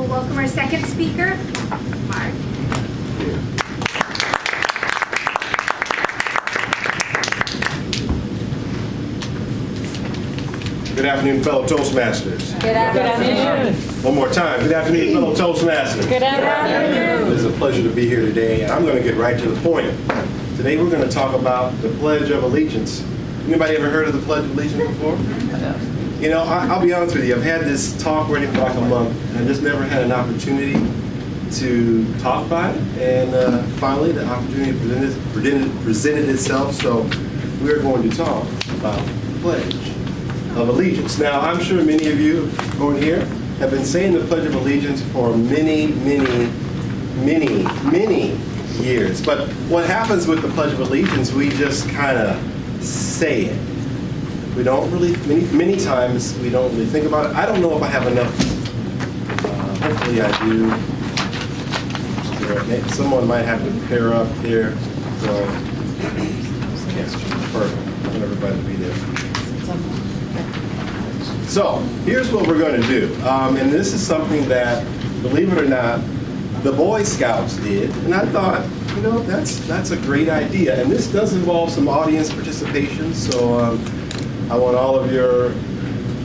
welcome our second speaker, Mark. Good afternoon, fellow Toastmasters. Good afternoon. One more time. Good afternoon, fellow Toastmasters. Good afternoon. It is a pleasure to be here today, and I'm going to get right to the point. Today we're going to talk about the Pledge of Allegiance. Anybody ever heard of the Pledge of Allegiance before? You know, I'll be honest with you. I've had this talk ready for like a month, and I just never had an opportunity to talk about it. And finally, the opportunity presented itself, so we're going to talk about the Pledge of Allegiance. Now, I'm sure many of you over here have been saying the Pledge of Allegiance for many years. But what happens with the Pledge of Allegiance, we just kind of say it. We don't really, many times, we don't really think about it. I don't know if I have enough. Hopefully I do. Someone might have to pair up here. So, yes, perfect. I want everybody to be there. So, here's what we're going to do. And this is something that, believe it or not, the Boy Scouts did. And I thought, you know, that's a great idea. And this does involve some audience participation. So, I want all of your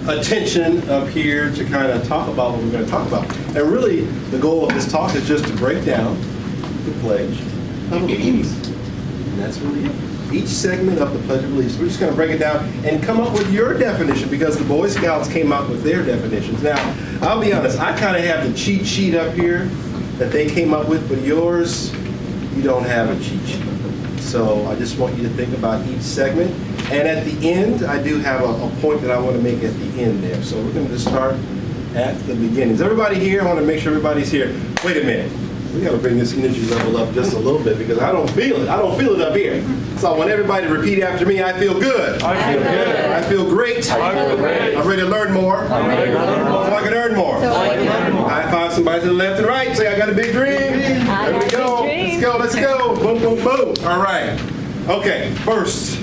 attention up here to kind of talk about what we're going to talk about. And really, the goal of this talk is just to break down the Pledge of Allegiance. And that's really it. Each segment of the Pledge of Allegiance, we're just going to break it down and come up with your definition, because the Boy Scouts came up with their definitions. Now, I'll be honest, I kind of have the cheat sheet up here that they came up with, but yours, you don't have a cheat sheet. So I just want you to think about each segment. And at the end, I do have a point that I want to make at the end there. So we're going to just start at the beginning. Is everybody here? I want to make sure everybody's here. Wait a minute. We got to bring this energy level up just a little bit, because I don't feel it. I don't feel it up here. So I want everybody to repeat after me. I feel good. I feel good. I feel great. I feel great. I'm ready to learn more. I'm ready to learn more. So I can earn more. High five somebody to the left and right. Say, I got a big dream. There we go. Let's go. Let's go. Boom, boom, boom. All right. Okay. First.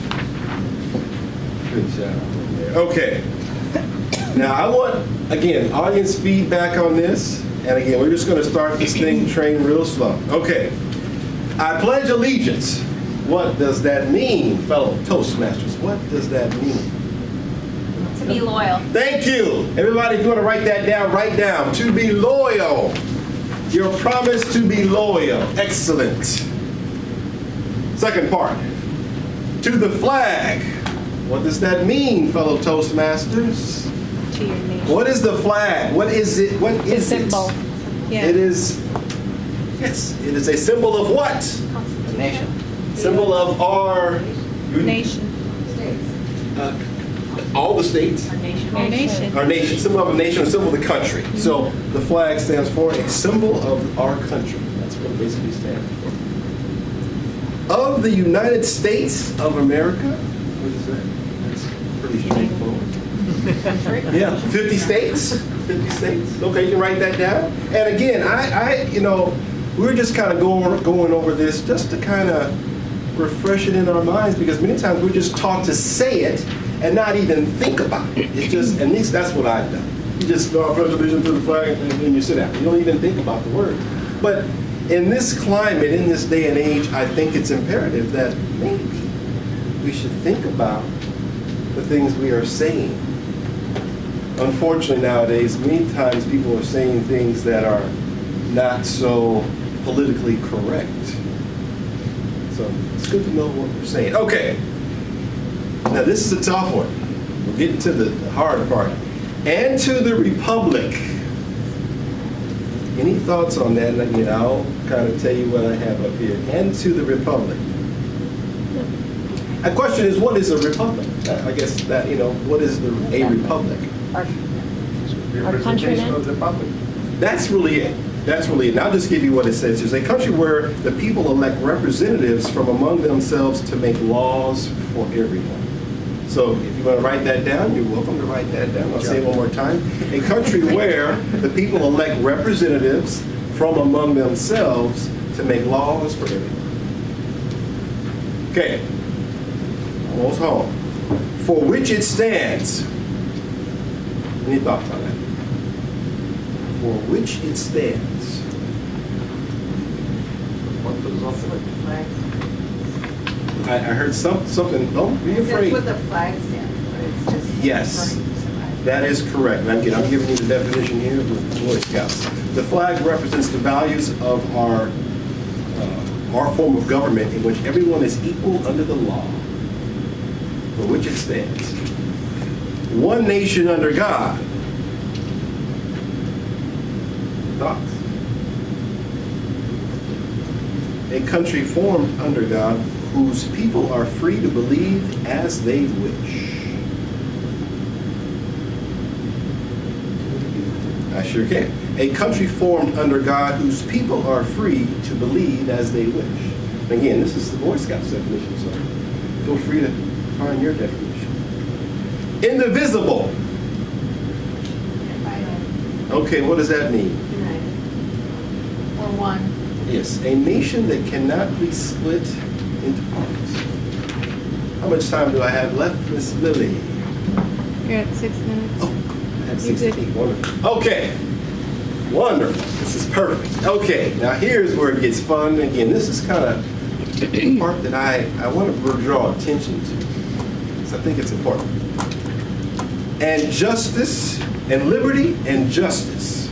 Good job. Okay. Now I want, again, audience feedback on this. And again, we're just going to start this train real slow. Okay. I pledge allegiance. What does that mean, fellow Toastmasters? What does that mean? To be loyal. Thank you. Everybody, if you want to write that down, write down. To be loyal. Your promise to be loyal. Excellent. Second part. To the flag. What does that mean, fellow Toastmasters? To your nation. What is the flag? What is it? What is It's a symbol. it? Yeah. It is, yes, it is a symbol of what? The nation. Symbol of our Nation. all the states. Our nation. Our nation, symbol of a nation, a symbol of the country. So the flag stands for a symbol of our country. That's what it basically stands for. Of the United States of America. What is that? That's pretty straightforward. Yeah, 50 states. 50 states. Okay, you can write that down. And again, I you know, we're just kind of going over this just to kind of refresh it in our minds, because many times we're just taught to say it and not even think about it. It's just, at least that's what I've done. You just go, I pledge allegiance to the flag, and then you sit down. You don't even think about the word. But in this climate, in this day and age, I think it's imperative that maybe we should think about the things we are saying. Unfortunately, nowadays, many times people are saying things that are not so politically correct. So it's good to know what we're saying. Okay. Now this is a tough one. We're getting to the harder part. And to the republic. Any thoughts on that? And again, I'll kind of tell you what I have up here. And to the republic. The question is, what is a republic? I guess that, you know, what is a republic? Our countrymen. Of the public. That's really it. That's really it. And I'll just give you what it says. It's a country where the people elect representatives from among themselves to make laws for everyone. So if you want to write that down, you're welcome to write that down. I'll say it one more time. A country where the people elect representatives from among themselves to make laws for everyone. Okay. Almost home. For which it stands. Any thoughts on that? for which it stands. What does that say? I heard something, don't be That's afraid. what the flag stands for. It's just. Yes. referring to somebody. That is correct. And again, I'm giving you the definition here with Boy Scouts. The flag represents the values of our form of government in which everyone is equal under the law, for which it stands. One nation under God. Thoughts? A country formed under God whose people are free to believe as they wish. I sure can. A country formed under God whose people are free to believe as they wish. Again, this is the Boy Scouts definition, so feel free to find your definition. Indivisible. Okay, what does that mean? United. Or one. Yes, a nation that cannot be split into parts. How much time do I have left, Miss Lily? You're at 6 minutes. Oh, I have You 16. good? Wonderful. Okay. Wonderful. This is perfect. Okay, now here's where it gets fun. Again, this is kind of the part that I want to draw attention to, because I think it's important. And justice, and liberty and justice.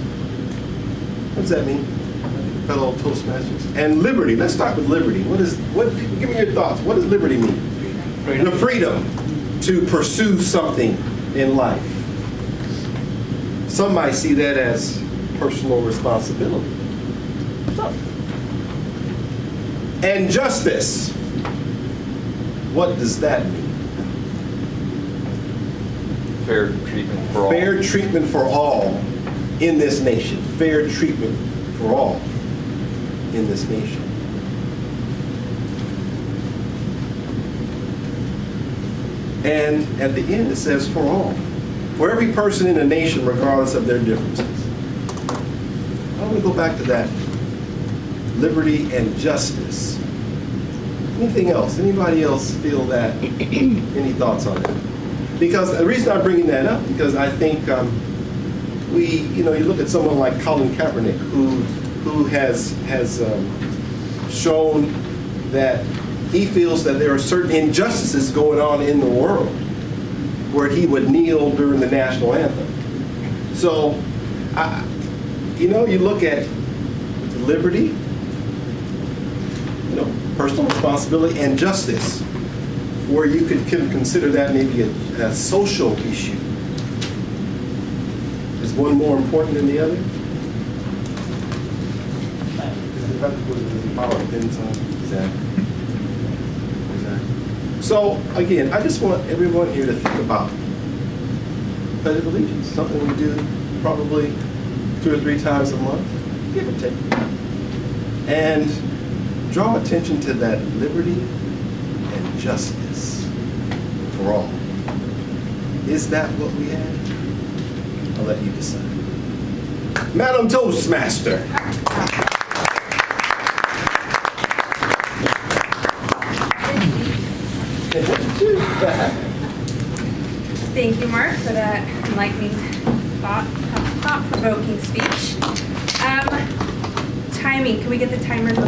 What does that mean, fellow Toastmasters? And liberty. Let's start with liberty. Give me your thoughts. What does liberty mean? The freedom to pursue something in life. Some might see that as personal responsibility. So. And justice. What does that mean? Fair treatment for all. Fair treatment for all in this nation. Fair treatment for all in this nation. And at the end it says for all. For every person in the nation, regardless of their differences. I want to go back to that. Liberty and justice. Anything else? Anybody else feel that? Any thoughts on that? Because the reason I'm bringing that up, because I think you look at someone like Colin Kaepernick, who has shown that he feels that there are certain injustices going on in the world, where he would kneel during the national anthem. So, you look at liberty, personal responsibility, and justice, where you could consider that maybe a social issue. Is one more important than the other? Exactly. So, again, I just want everyone here to think about Pledge of Allegiance, something we do probably 2 or 3 times a month, give or take. And draw attention to that liberty and justice for all. Is that what we have? I'll let you decide. Madam Toastmaster. Thank you, Mark, for that enlightening, thought-provoking speech. Timing, can we get the timers up